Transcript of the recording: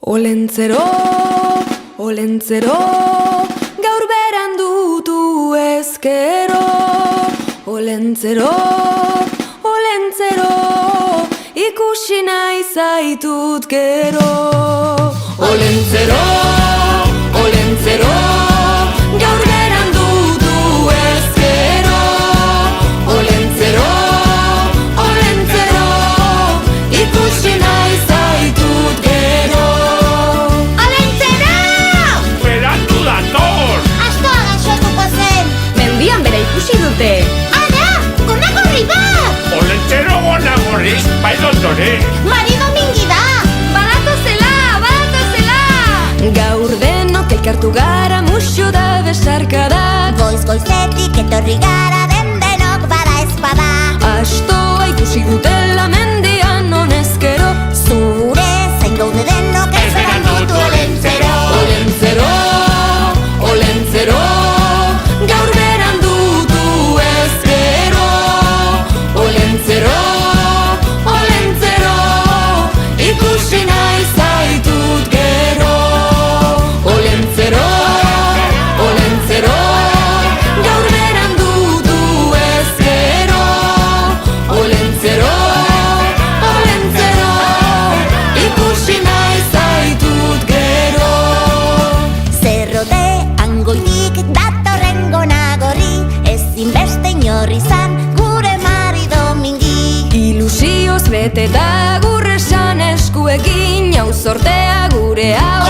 Olentzero, olentzero, gaur berandutu ezkero. Olentzero, olentzero, ikusi nahi zaitut gero. Olentzero, olentzero, gaur berandutu ezkero. Olentzero, olentzero, ikusi nahi zaitut gero. Berandu dator! Astoa gaixotuko zen! Mendian bera ikusi dute. Ara! Gonagorri bat! Olentzero gonagorri, bai dotore! Mari Domingi da! Badatozela, badatozela! Gaur denok elkartu gara muxu da besarkada. Goiz-goizetik etorri gara denok bada ezpada. Astoa ikusi dutela mendian honezkero. Zure zain gaude denok ez berandutu olentzero. Olentzero, olentzero, gaur berandutu ezkero. Olentzero, olentzero, ikusi nahi zaitut gero. Olentzero, olentzero, gaur berandutu ezkero. Olentzero, olentzero, ikusi nahi zaitut gero. Zerrotean goitik datorren gonagorri, ezinbeste inor izan gure Mari Domingi. Ilusioz beteta gurresan eskuekin, hau sortea gure hau